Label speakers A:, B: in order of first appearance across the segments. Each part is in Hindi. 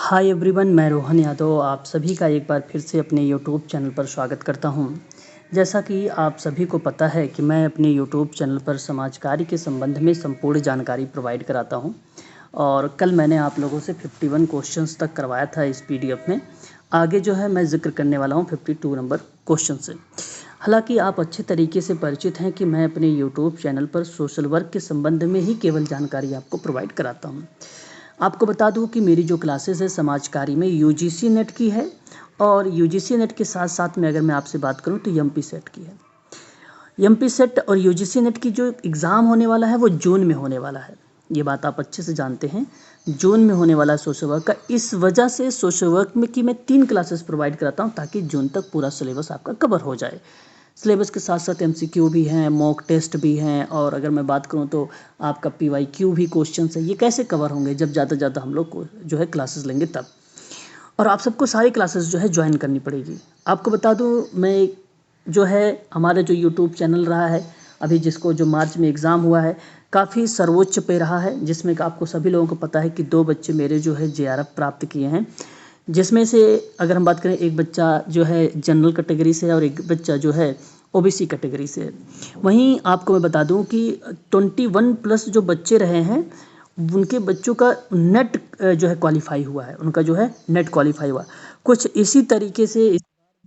A: हाय एवरीवन, मैं रोहन यादव आप सभी का एक बार फिर से अपने यूट्यूब चैनल पर स्वागत करता हूं। जैसा कि आप सभी को पता है कि मैं अपने यूट्यूब चैनल पर समाज कार्य के संबंध में संपूर्ण जानकारी प्रोवाइड कराता हूं और कल मैंने आप लोगों से 51 क्वेश्चंस तक करवाया था इस पीडीएफ में। आगे जो है मैं जिक्र करने वाला हूं 52 नंबर क्वेश्चन से। हालांकि आप अच्छे तरीके से परिचित हैं कि मैं अपने यूट्यूब चैनल पर सोशल वर्क के संबंध में ही केवल जानकारी आपको प्रोवाइड कराता हूँ। आपको बता दूं कि मेरी जो क्लासेस है समाज कार्य में यूजीसी नेट की है और यूजीसी नेट के साथ साथ में अगर मैं आपसे बात करूं तो एमपी सेट की है। एमपी सेट और यूजीसी नेट की जो एग्ज़ाम होने वाला है वो जून में होने वाला है। ये बात आप अच्छे से जानते हैं, जून में होने वाला है सोशल वर्क का। इस वजह से सोशल वर्क में कि मैं 3 क्लासेस प्रोवाइड कराता हूँ ताकि जून तक पूरा सिलेबस आपका कवर हो जाए। सिलेबस के साथ साथ एमसीक्यू भी हैं, मॉक टेस्ट भी हैं और अगर मैं बात करूं तो आपका पीवाईक्यू भी क्वेश्चन है। ये कैसे कवर होंगे जब ज़्यादा हम लोग को जो है क्लासेस लेंगे तब। और आप सबको सारी क्लासेस जो है ज्वाइन करनी पड़ेगी। आपको बता दूं मैं जो है हमारा जो यूट्यूब चैनल रहा है अभी जिसको जो मार्च में एग्ज़ाम हुआ है काफ़ी सर्वोच्च पे रहा है, जिसमें आपको सभी लोगों को पता है कि 2 बच्चे मेरे जो है जेआरएफ प्राप्त किए हैं, जिसमें से अगर हम बात करें एक बच्चा जो है जनरल कैटेगरी से है और एक बच्चा जो है ओबीसी कैटेगरी से है। वहीं आपको मैं बता दूं कि 21 प्लस जो बच्चे रहे हैं उनके बच्चों का नेट जो है क्वालिफाई हुआ है, उनका जो है नेट क्वालिफाई हुआ। कुछ इसी तरीके से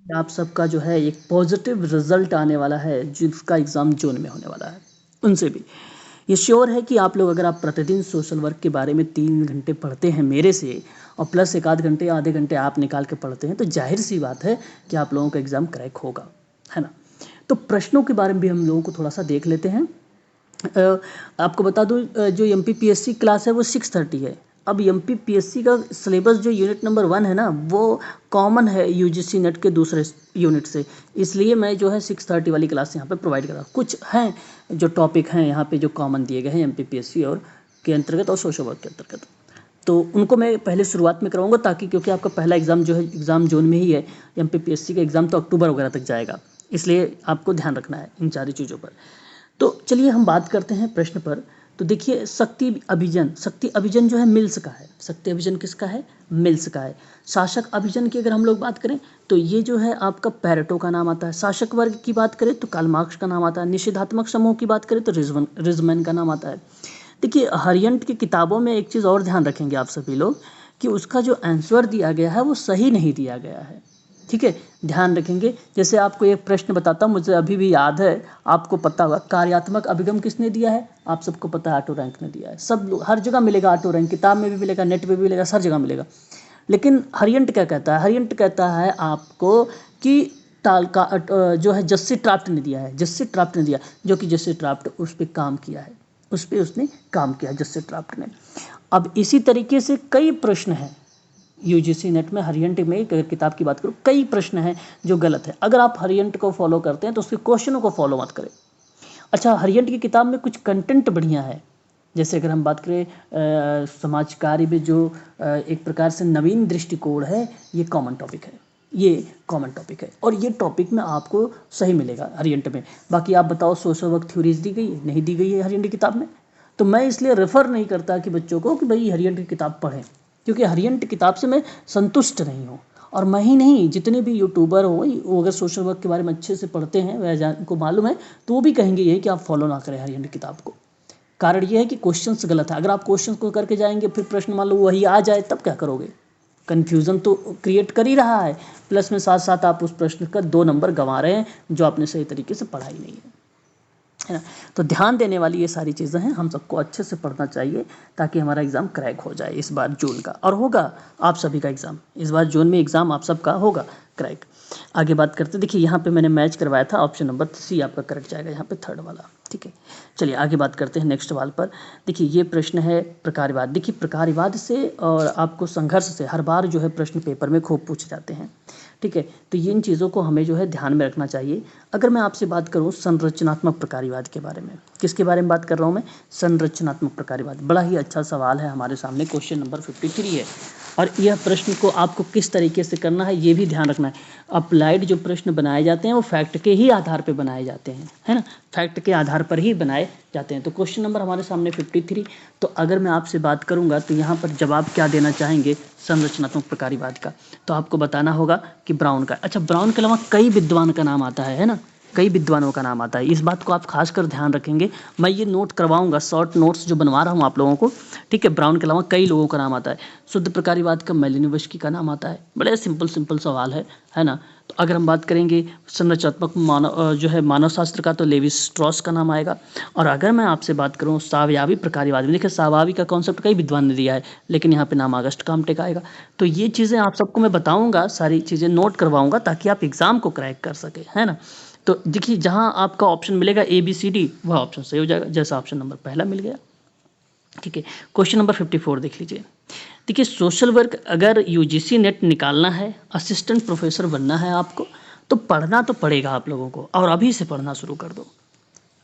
A: आप सबका जो है एक पॉजिटिव रिजल्ट आने वाला है जिसका एग्ज़ाम जून में होने वाला है। उनसे भी ये श्योर है कि आप लोग अगर आप प्रतिदिन सोशल वर्क के बारे में 3 घंटे पढ़ते हैं मेरे से और प्लस एक आधे घंटे आप निकाल के पढ़ते हैं तो जाहिर सी बात है कि आप लोगों का एग्ज़ाम क्रैक होगा, है ना। तो प्रश्नों के बारे में भी हम लोगों को थोड़ा सा देख लेते हैं। आपको बता दूं जो एमपीपीएससी क्लास है वो 6:30 है। अब एमपीपीएससी का सिलेबस जो यूनिट नंबर 1 है ना वो कॉमन है यूजीसी नेट के दूसरे यूनिट से, इसलिए मैं जो है 6:30 वाली क्लास यहाँ पे प्रोवाइड कर रहा हूँ। कुछ हैं जो टॉपिक हैं यहाँ पे जो कॉमन दिए गए हैं एमपीपीएससी और के अंतर्गत और सोशल वर्क के अंतर्गत, तो उनको मैं पहले शुरुआत में कराऊंगा ताकि क्योंकि आपका पहला एग्ज़ाम जो है एग्ज़ाम जून में ही है। एमपीपीएससी का एग्ज़ाम तो अक्टूबर वगैरह तक जाएगा, इसलिए आपको ध्यान रखना है इन सारी चीज़ों पर। तो चलिए हम बात करते हैं प्रश्न पर। तो देखिए शक्ति अभिजन जो है मिल्स का है। शक्ति अभिजन किसका है? मिल्स का है। शासक अभिजन की अगर हम लोग बात करें तो ये जो है आपका पैरेटो का नाम आता है। शासक वर्ग की बात करें तो कार्ल मार्क्स का नाम आता है। निषेधात्मक समूह की बात करें तो रिजमैन का नाम आता है। देखिए हरियंट की किताबों में एक चीज़ और ध्यान रखेंगे आप सभी लोग कि उसका जो आंसर दिया गया है वो सही नहीं दिया गया है, ठीक है, ध्यान रखेंगे। जैसे आपको एक प्रश्न बताता हूँ, मुझे अभी भी याद है, आपको पता होगा कार्यात्मक अभिगम किसने दिया है? आप सबको पता है ऑटो रैंक ने दिया है। सब लोग हर जगह मिलेगा ऑटो रैंक, किताब में भी मिलेगा, नेट पे भी मिलेगा, हर जगह मिलेगा। लेकिन हरियंट क्या कहता है? हरियंट कहता है आपको कि टाल का जो है जस्सी ट्राफ्ट ने दिया है, जस्सी ट्राफ्ट ने दिया, जो कि जस्सी ट्राफ्ट उस पर काम किया है, उस पर उसने काम किया जस्सी ट्राफ्ट ने। अब इसी तरीके से कई प्रश्न हैं यूजीसी नेट में। हरियंट में अगर किताब की बात करूँ कई प्रश्न हैं जो गलत है। अगर आप हरियंट को फॉलो करते हैं तो उसके क्वेश्चनों को फॉलो मत करें। अच्छा, हरियंट की किताब में कुछ कंटेंट बढ़िया है। जैसे अगर हम बात करें समाज कार्य में जो एक प्रकार से नवीन दृष्टिकोण है, ये कॉमन टॉपिक है, ये कॉमन टॉपिक है और ये टॉपिक में आपको सही मिलेगा हरियंट में। बाकी आप बताओ सोशल वर्क थ्योरीज दी गई है? नहीं दी गई है हरियंट की किताब में। तो मैं इसलिए रेफ़र नहीं करता कि बच्चों को कि भाई हरियंट की किताब पढ़ें, क्योंकि हरियंट किताब से मैं संतुष्ट नहीं हूँ। और मैं ही नहीं, जितने भी यूट्यूबर हो वो अगर सोशल वर्क के बारे में अच्छे से पढ़ते हैं वह को मालूम है तो वो भी कहेंगे यही कि आप फॉलो ना करें हरियंट किताब को। कारण ये है कि क्वेश्चंस गलत है। अगर आप क्वेश्चंस को करके जाएंगे फिर प्रश्न मान लो वही आ जाए तब क्या करोगे? कन्फ्यूज़न तो क्रिएट कर ही रहा है, प्लस में साथ साथ आप उस प्रश्न का 2 नंबर गंवा रहे हैं जो आपने सही तरीके से पढ़ा ही नहीं है ना। तो ध्यान देने वाली ये सारी चीज़ें हैं, हम सबको अच्छे से पढ़ना चाहिए ताकि हमारा एग्ज़ाम क्रैक हो जाए इस बार जून का। और होगा आप सभी का एग्ज़ाम, इस बार जून में एग्ज़ाम आप सबका होगा क्रैक। आगे बात करते, देखिए यहाँ पे मैंने मैच करवाया था, ऑप्शन नंबर सी आपका करेक्ट जाएगा यहाँ पे, थर्ड वाला, ठीक है। चलिए आगे बात करते हैं नेक्स्ट सवाल पर। देखिए ये प्रश्न है प्रकारवाद। देखिए प्रकारवाद से और आपको संघर्ष से हर बार जो है प्रश्न पेपर में खूब पूछे जाते हैं, ठीक है। तो इन चीज़ों को हमें जो है ध्यान में रखना चाहिए। अगर मैं आपसे बात करूं संरचनात्मक प्रकारवाद के बारे में, किसके बारे में बात कर रहा हूं मैं? संरचनात्मक प्रकारवाद। बड़ा ही अच्छा सवाल है हमारे सामने, क्वेश्चन नंबर 53 है। और यह प्रश्न को आपको किस तरीके से करना है ये भी ध्यान रखना है। अप्लाइड जो प्रश्न बनाए जाते हैं वो फैक्ट के ही आधार पे बनाए जाते हैं, है ना, फैक्ट के आधार पर ही बनाए जाते हैं। तो क्वेश्चन नंबर हमारे सामने 53। तो अगर मैं आपसे बात करूंगा तो यहाँ पर जवाब क्या देना चाहेंगे संरचनात्मक प्रकारीवाद का, तो आपको बताना होगा कि ब्राउन का। अच्छा, ब्राउन के अलावा कई विद्वान का नाम आता है ना, कई विद्वानों का नाम आता है, इस बात को आप खासकर ध्यान रखेंगे। मैं ये नोट करवाऊंगा, शॉर्ट नोट्स जो बनवा रहा हूँ आप लोगों को, ठीक है। ब्राउन के अलावा कई लोगों का नाम आता है। शुद्ध प्रकारीवाद का मेलिनोवस्की का नाम आता है। बड़े सिंपल सवाल है ना। तो अगर हम बात करेंगे संरचनात्मक मानव शास्त्र का, तो लेवी स्ट्रॉस का नाम आएगा। और अगर मैं आपसे बात करूँ सावयवी प्रकारीवाद में, देखिए सावयवी का कॉन्सेप्ट कई विद्वान ने दिया है, लेकिन यहाँ पे नाम अगस्ट काम्टे का आएगा। तो ये चीज़ें आप सबको मैं बताऊंगा, सारी चीज़ें नोट करवाऊंगा ताकि आप एग्जाम को क्रैक कर सके, है ना। तो देखिए जहाँ आपका ऑप्शन मिलेगा ABCD, वह ऑप्शन सही हो जाएगा, जैसा ऑप्शन नंबर पहला मिल गया, ठीक है। क्वेश्चन नंबर 54 देख लीजिए। देखिए सोशल वर्क अगर UGC नेट निकालना है, असिस्टेंट प्रोफेसर बनना है आपको, तो पढ़ना तो पड़ेगा आप लोगों को, और अभी से पढ़ना शुरू कर दो।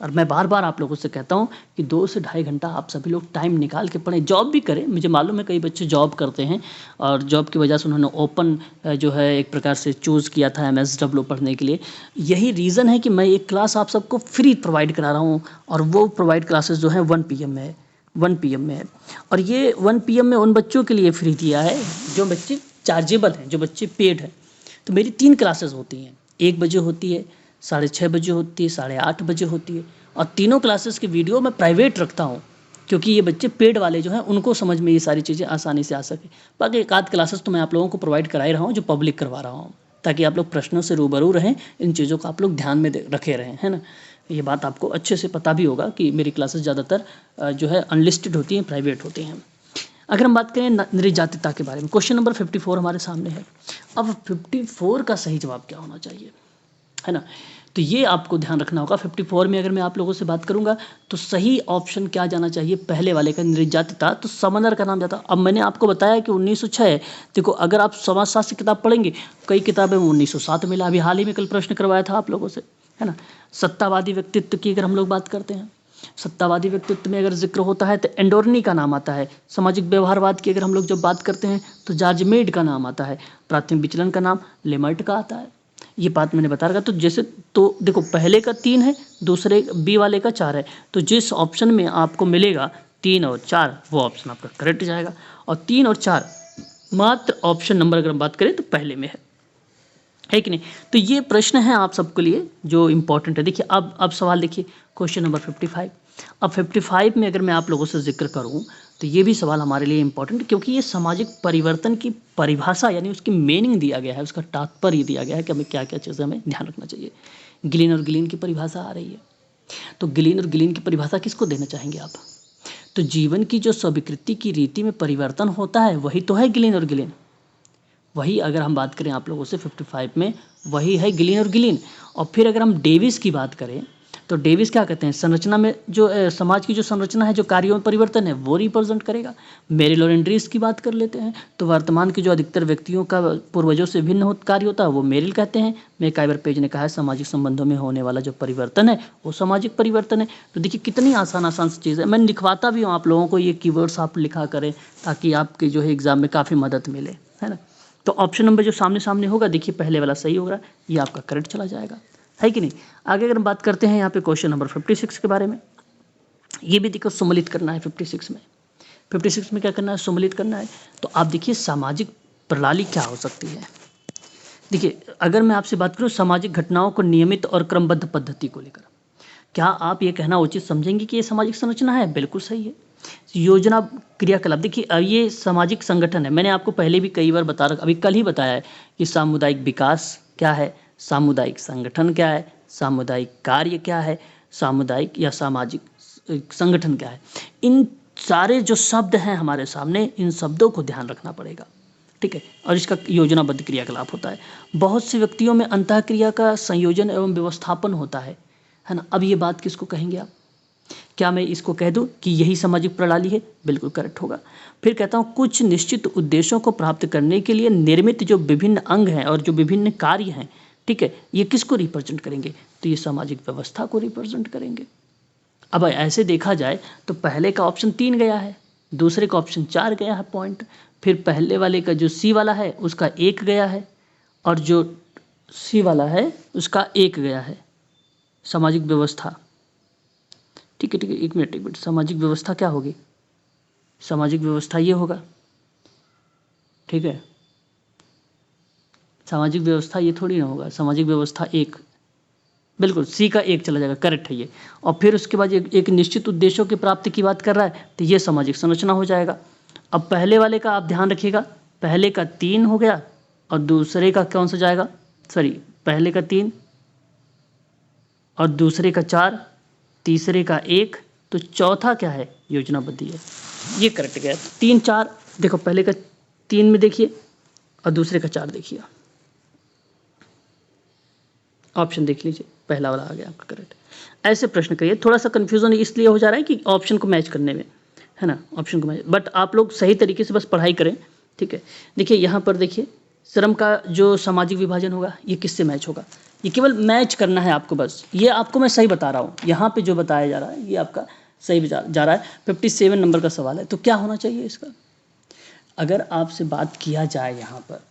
A: और मैं बार बार आप लोगों से कहता हूँ कि 2 से ढाई घंटा आप सभी लोग टाइम निकाल के पढ़ें। जॉब भी करें, मुझे मालूम है कई बच्चे जॉब करते हैं और जॉब की वजह से उन्होंने ओपन जो है एक प्रकार से चूज़ किया था MSW पढ़ने के लिए। यही रीज़न है कि मैं एक क्लास आप सबको फ्री प्रोवाइड करा रहा हूँ, और वो प्रोवाइड क्लासेस जो हैं 1 PM में है, 1 PM में है। और ये 1 PM में उन बच्चों के लिए फ्री दिया है जो बच्चे चार्जेबल हैं, जो बच्चे पेड हैं। तो मेरी 3 क्लासेस होती हैं, 1 बजे होती है, 6:30 बजे होती है, 8:30 बजे होती है। और तीनों क्लासेस की वीडियो मैं प्राइवेट रखता हूँ, क्योंकि ये बच्चे पेड वाले जो हैं उनको समझ में ये सारी चीज़ें आसानी से आ सके। बाकी एक आध क्लासेस तो मैं आप लोगों को प्रोवाइड करा ही रहा हूँ, जो पब्लिक करवा रहा हूँ, ताकि आप लोग प्रश्नों से रूबरू रहें, इन चीज़ों को आप लोग ध्यान में रखे रहें, है ना। ये बात आपको अच्छे से पता भी होगा कि मेरी क्लासेस ज़्यादातर जो है अनलिस्टेड होती हैं, प्राइवेट होती हैं। अगर हम बात करें नृजातिता के बारे में, क्वेश्चन नंबर 54 हमारे सामने है। अब 54 का सही जवाब क्या होना चाहिए, है ना। तो ये आपको ध्यान रखना होगा। 54 में अगर मैं आप लोगों से बात करूंगा तो सही ऑप्शन क्या जाना चाहिए, पहले वाले का नृजातिता, तो समंदर का नाम जाता। अब मैंने आपको बताया कि 1906 है। देखो अगर आप समाजशास्त्र की किताब पढ़ेंगे, कई किताबें 1907 मिला। अभी हाल ही में कल प्रश्न करवाया था आप लोगों से, है ना। सत्तावादी व्यक्तित्व की अगर हम लोग बात करते हैं, सत्तावादी व्यक्तित्व में अगर जिक्र होता है तो एंडोर्नी का नाम आता है। सामाजिक व्यवहारवाद की अगर हम लोग जब बात करते हैं तो जॉर्ज मेड का नाम आता है। प्राथमिक विचलन का नाम लेमर्ट का आता है। ये बात मैंने बता रखा। तो जैसे तो देखो पहले का 3 है, दूसरे बी वाले का 4 है, तो जिस ऑप्शन में आपको मिलेगा 3 और 4 वो ऑप्शन आपका करेक्ट जाएगा। और 3 और 4 मात्र ऑप्शन नंबर अगर हम बात करें तो पहले में है कि नहीं। तो ये प्रश्न है आप सबके लिए जो इम्पोर्टेंट है। देखिए अब सवाल देखिए, क्वेश्चन नंबर 55। अब 55 में अगर मैं आप लोगों से जिक्र करूं तो ये भी सवाल हमारे लिए इम्पोर्टेंट, क्योंकि ये सामाजिक परिवर्तन की परिभाषा यानी उसकी मीनिंग दिया गया है, उसका तात्पर्य दिया गया है कि हमें क्या क्या चीज़ें हमें ध्यान रखना चाहिए। गिलिन और गिलिन की परिभाषा आ रही है, तो गिलिन और गिलिन की परिभाषा किसको देना चाहेंगे आप। तो जीवन की जो स्वीकृति की रीति में परिवर्तन होता है वही तो है गिलिन और गिलिन। वही अगर हम बात करें आप लोगों से 55 में, वही है गिलिन और गिलिन। और फिर अगर हम डेविस की बात करें तो डेविस क्या कहते हैं, संरचना में जो समाज की जो संरचना है, जो कार्यों में परिवर्तन है वो रिप्रेजेंट करेगा। मेरिल और एंड्रीज की बात कर लेते हैं तो वर्तमान के जो अधिकतर व्यक्तियों का पूर्वजों से भिन्न कार्य होता है वो मेरिल कहते हैं। मैकाइवर पेज ने कहा है सामाजिक संबंधों में होने वाला जो परिवर्तन है वो सामाजिक परिवर्तन है। तो देखिए कितनी आसान सी चीज़ है। मैं लिखवाता भी हूँ आप लोगों को, ये कीवर्ड्स आप लिखा करें ताकि आपके जो है एग्जाम में काफ़ी मदद मिले, है ना। तो ऑप्शन नंबर जो सामने होगा, देखिए पहले वाला सही होगा, ये आपका करेक्ट चला जाएगा, है कि नहीं। आगे अगर हम बात करते हैं यहाँ पे क्वेश्चन नंबर 56 के बारे में, ये भी देखो सम्मिलित करना है। 56 में क्या करना है, सम्मिलित करना है। तो आप देखिए सामाजिक प्रणाली क्या हो सकती है। देखिए अगर मैं आपसे बात करूँ सामाजिक घटनाओं को नियमित और क्रमबद्ध पद्धति को लेकर, क्या आप ये कहना उचित समझेंगे कि ये सामाजिक संरचना है। बिल्कुल सही है। योजना क्रियाकलाप, देखिए अब ये सामाजिक संगठन है। मैंने आपको पहले भी कई बार बता रखा, अभी कल ही बताया है कि सामुदायिक विकास क्या है, सामुदायिक संगठन क्या है, सामुदायिक कार्य क्या है, सामुदायिक या सामाजिक संगठन क्या है। इन सारे जो शब्द हैं हमारे सामने, इन शब्दों को ध्यान रखना पड़ेगा, ठीक है। और इसका योजनाबद्ध क्रियाकलाप होता है। बहुत से व्यक्तियों में अंतःक्रिया का संयोजन एवं व्यवस्थापन होता है ना। अब ये बात किसको कहेंगे आप, क्या मैं इसको कह दूं कि यही सामाजिक प्रणाली है। बिल्कुल करेक्ट होगा। फिर कहता हूं कुछ निश्चित उद्देश्यों को प्राप्त करने के लिए निर्मित जो विभिन्न अंग हैं और जो विभिन्न कार्य हैं, ठीक है, ये किसको रिप्रेजेंट करेंगे, तो ये सामाजिक व्यवस्था को रिप्रेजेंट करेंगे। अब ऐसे देखा जाए तो पहले का ऑप्शन 3 गया है, दूसरे का ऑप्शन 4 गया है पॉइंट, फिर पहले वाले का जो सी वाला है उसका 1 गया है, और जो सी वाला है उसका 1 गया है। सामाजिक व्यवस्था, ठीक है, एक मिनट, सामाजिक व्यवस्था क्या होगी? सामाजिक व्यवस्था ये होगा, ठीक है, सामाजिक व्यवस्था ये थोड़ी ना होगा, सामाजिक व्यवस्था 1, बिल्कुल सी का 1 चला जाएगा, करेक्ट है ये। और फिर उसके बाद एक निश्चित उद्देश्यों की प्राप्ति की बात कर रहा है, तो ये सामाजिक संरचना हो जाएगा। अब पहले वाले का आप ध्यान रखिएगा, पहले का 3 हो गया और दूसरे का कौन सा जाएगा, सॉरी, पहले का 3 और दूसरे का 4, तीसरे का 1, तो चौथा क्या है, योजनाबद्ध है, ये करेक्ट गया। 3 4 देखो, पहले का 3 में देखिए और दूसरे का 4 देखिए, ऑप्शन देख लीजिए, पहला वाला आ गया आपका करेक्ट। ऐसे प्रश्न करिए, थोड़ा सा कन्फ्यूजन इसलिए हो जा रहा है कि ऑप्शन को मैच करने में, है ना, ऑप्शन को मैच, बट आप लोग सही तरीके से बस पढ़ाई करें, ठीक है। देखिए यहाँ पर देखिए, श्रम का जो सामाजिक विभाजन होगा ये किससे मैच होगा, ये केवल मैच करना है आपको, बस ये आपको मैं सही बता रहा हूँ, यहाँ पे जो बताया जा रहा है ये आपका सही जा रहा है। 57 नंबर का सवाल है, तो क्या होना चाहिए इसका? अगर आपसे बात किया जाए यहाँ पर,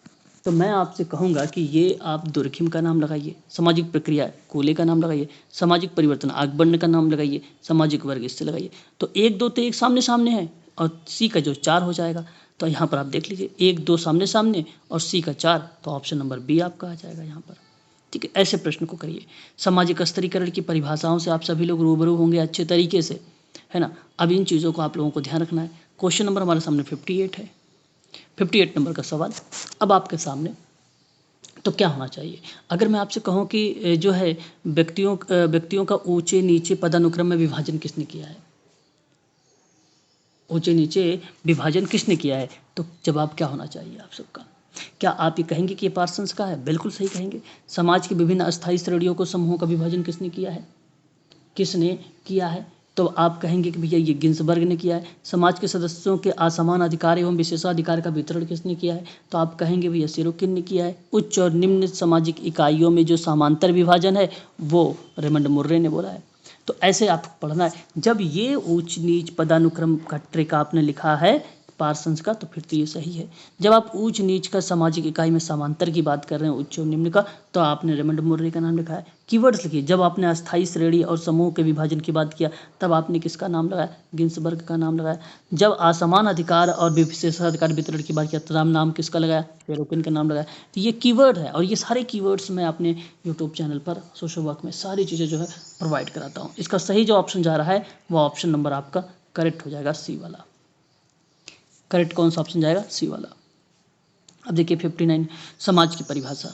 A: तो मैं आपसे कहूँगा कि ये आप दुर्खिम का नाम लगाइए, सामाजिक प्रक्रिया कोले का नाम लगाइए, सामाजिक परिवर्तन आगबर्ण का नाम लगाइए, सामाजिक वर्ग इससे लगाइए, तो 1 2 तो एक सामने सामने है, और सी का जो 4 हो जाएगा, तो यहाँ पर आप देख लीजिए 1 2 सामने सामने और सी का 4, तो ऑप्शन नंबर बी आपका आ जाएगा यहाँ पर, ठीक है। ऐसे प्रश्न को करिए। सामाजिक स्तरीकरण की परिभाषाओं से आप सभी लोग रूबरू होंगे अच्छे तरीके से, है ना। अब इन चीज़ों को आप लोगों को ध्यान रखना है। क्वेश्चन नंबर हमारे सामने 58 है, 58 नंबर का सवाल अब आपके सामने। तो क्या होना चाहिए? अगर मैं आपसे कहूँ कि जो है व्यक्तियों का ऊंचे नीचे पदानुक्रम में विभाजन किसने किया है, ऊंचे नीचे विभाजन किसने किया है, तो जवाब क्या होना चाहिए आप सबका? क्या आप ये कहेंगे कि ये पार्सन्स का है? बिल्कुल सही कहेंगे। समाज की विभिन्न अस्थायी श्रेणियों को समूहों का विभाजन किसने किया है, किसने किया है? तो आप कहेंगे कि भैया ये गिन्सबर्ग ने किया है। समाज के सदस्यों के असमान अधिकार एवं विशेषाधिकार का वितरण किसने किया है? तो आप कहेंगे भैया सिरोकिन ने किया है। उच्च और निम्न सामाजिक इकाइयों में जो समांतर विभाजन है वो रेमंड मुर्रे ने बोला है। तो ऐसे आपको पढ़ना है। जब ये ऊंच नीच पदानुक्रम का ट्रिक आपने लिखा है पार्सन्स का, तो फिर तो ये सही है। जब आप ऊंच नीच का सामाजिक इकाई में समांतर की बात कर रहे हैं, उच्च और निम्न का, तो आपने रेमंड मुर्रे का नाम लिखा है। कीवर्ड्स लिखिए। जब आपने अस्थायी श्रेणी और समूह के विभाजन की बात किया, तब आपने किसका नाम लगाया? गिन्सबर्ग का नाम लगाया। जब असमान अधिकार और विशेषाधिकार वितरण की बात किया, तब नाम किसका लगाया? सिरोकिन का नाम लगाया। तो ये कीवर्ड है, और ये सारे कीवर्ड्स मैं अपने यूट्यूब चैनल पर सोशल वर्क में सारी चीज़ें जो है प्रोवाइड कराता हूँ। इसका सही जो ऑप्शन जा रहा है वो ऑप्शन नंबर आपका करेक्ट हो जाएगा, सी वाला। करेक्ट कौन सा ऑप्शन जाएगा? सी वाला। अब देखिए 59 समाज की परिभाषा।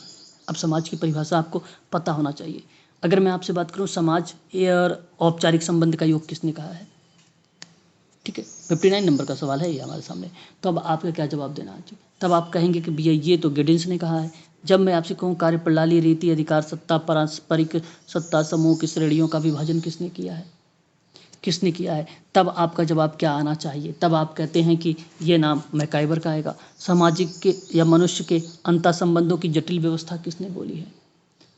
A: अब समाज की परिभाषा आपको पता होना चाहिए। अगर मैं आपसे बात करूं समाज और औपचारिक संबंध का योग किसने कहा है, ठीक है, 59 नंबर का सवाल है ये हमारे सामने। तो अब आपका क्या जवाब देना चाहिए? तब आप कहेंगे कि भैया ये तो गिडिंस ने कहा है। जब मैं आपसे कहूँ कार्यप्रणाली रीति अधिकार सत्ता पारस्परिक सत्ता समूह की श्रेणियों का विभाजन किसने किया है, किसने किया है, तब आपका जवाब क्या आना चाहिए? तब आप कहते हैं कि ये नाम मैकाइवर का आएगा। सामाजिक के या मनुष्य के अंतर संबंधों की जटिल व्यवस्था किसने बोली है,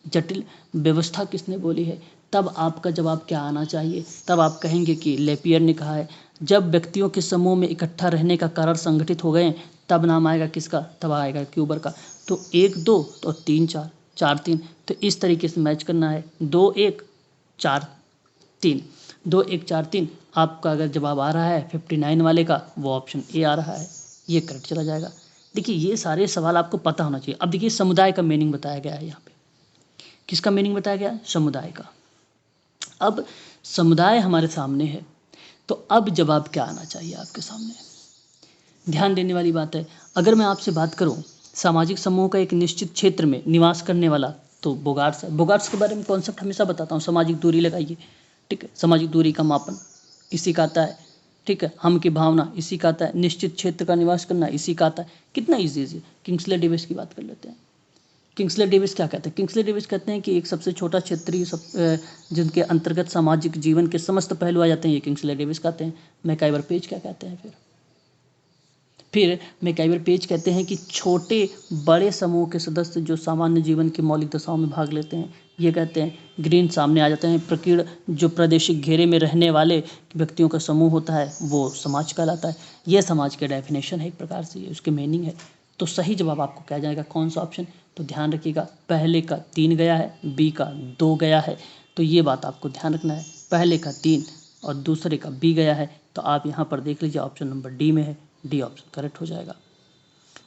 A: जटिल व्यवस्था किसने बोली है, तब आपका जवाब क्या आना चाहिए? तब आप कहेंगे कि लेपियर ने कहा है। जब व्यक्तियों के समूह में इकट्ठा रहने का कारण संगठित हो गए, तब नाम आएगा किसका? तब आएगा क्यूबर का। तो 1 2 तो 3 4 4 3, तो इस तरीके से मैच करना है। 2 1 4 3, 2 1 4 3। आपका अगर जवाब आ रहा है 59 वाले का, वो ऑप्शन ए आ रहा है, ये करेक्ट चला जाएगा। देखिए ये सारे सवाल आपको पता होना चाहिए। अब देखिए समुदाय का मीनिंग बताया गया है यहाँ पे। किसका मीनिंग बताया गया है? समुदाय का। अब समुदाय हमारे सामने है, तो अब जवाब क्या आना चाहिए आपके सामने? ध्यान देने वाली बात है। अगर मैं आपसे बात करूं सामाजिक समूह का एक निश्चित क्षेत्र में निवास करने वाला, तो बोगार्ट्स है। बोगार्ट्स के बारे में कॉन्सेप्ट हमेशा बताता हूँ। सामाजिक दूरी लगाइए, ठीक है, सामाजिक दूरी का मापन इसी का आता है, ठीक है, हम की भावना इसी का आता है, निश्चित क्षेत्र का निवास करना इसी का आता है। कितना ईजी है। किंग्सले डेविस की बात कर लेते हैं। किंग्सले डेविस क्या कहते हैं? किंग्सले डेविस कहते हैं कि एक सबसे छोटा क्षेत्रीय जिनके अंतर्गत सामाजिक जीवन के समस्त पहलू आ जाते हैं, ये किंग्सले डेविस कहते हैं। मैकाइवर पेज क्या कहते हैं? फिर मैकइवर पेज कहते हैं कि छोटे बड़े समूह के सदस्य जो सामान्य जीवन की मौलिक दशाओं में भाग लेते हैं, ये कहते हैं। ग्रीन सामने आ जाते हैं। प्रकीर्ण जो प्रादेशिक घेरे में रहने वाले व्यक्तियों का समूह होता है वो समाज कहलाता है। ये समाज के डेफिनेशन है, एक प्रकार से ये उसके मीनिंग है। तो सही जवाब आपको क्या जाएगा, कौन सा ऑप्शन? तो ध्यान रखिएगा, पहले का 3 गया है, बी का 2 गया है। तो ये बात आपको ध्यान रखना है, पहले का 3 और दूसरे का बी गया है। तो आप यहाँ पर देख लीजिए ऑप्शन नंबर डी में है, डी ऑप्शन करेक्ट हो जाएगा।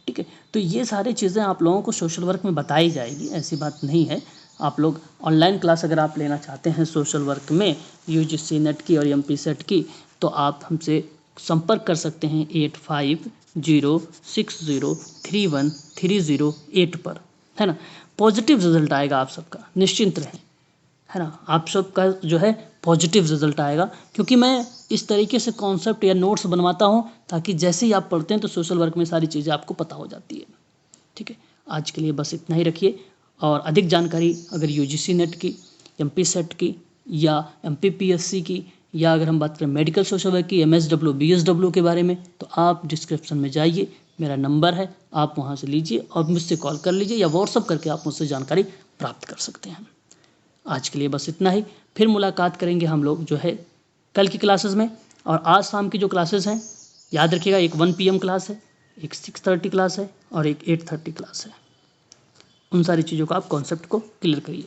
A: ठीक है, तो ये सारी चीज़ें आप लोगों को सोशल वर्क में बताई जाएगी, ऐसी बात नहीं है। आप लोग ऑनलाइन क्लास अगर आप लेना चाहते हैं सोशल वर्क में यूजीसी नेट की और एमपी सेट की, तो आप हमसे संपर्क कर सकते हैं 8506031308 पर, है ना। पॉजिटिव रिजल्ट आएगा आप सबका, निश्चिंत रहें, है ना। आप सबका जो है पॉजिटिव रिजल्ट आएगा, क्योंकि मैं इस तरीके से कॉन्सेप्ट या नोट्स बनवाता हूँ ताकि जैसे ही आप पढ़ते हैं तो सोशल वर्क में सारी चीज़ें आपको पता हो जाती है। ठीक है, आज के लिए बस इतना ही रखिए। और अधिक जानकारी अगर यूजीसी नेट की, एमपी सेट की या एमपीपीएससी की, या अगर हम बात करें मेडिकल सोशल वर्क की, एमएसडब्ल्यू बीएसडब्ल्यू के बारे में, तो आप डिस्क्रिप्शन में जाइए, मेरा नंबर है, आप वहाँ से लीजिए और मुझसे कॉल कर लीजिए या व्हाट्सअप करके आप मुझसे जानकारी प्राप्त कर सकते हैं। आज के लिए बस इतना ही। फिर मुलाकात करेंगे हम लोग जो है कल की क्लासेस में। और आज शाम की जो क्लासेस हैं याद रखिएगा, एक 1 PM क्लास है, एक 6:30 क्लास है और एक 8:30 क्लास है। उन सारी चीज़ों का आप कॉन्सेप्ट को क्लियर करिए।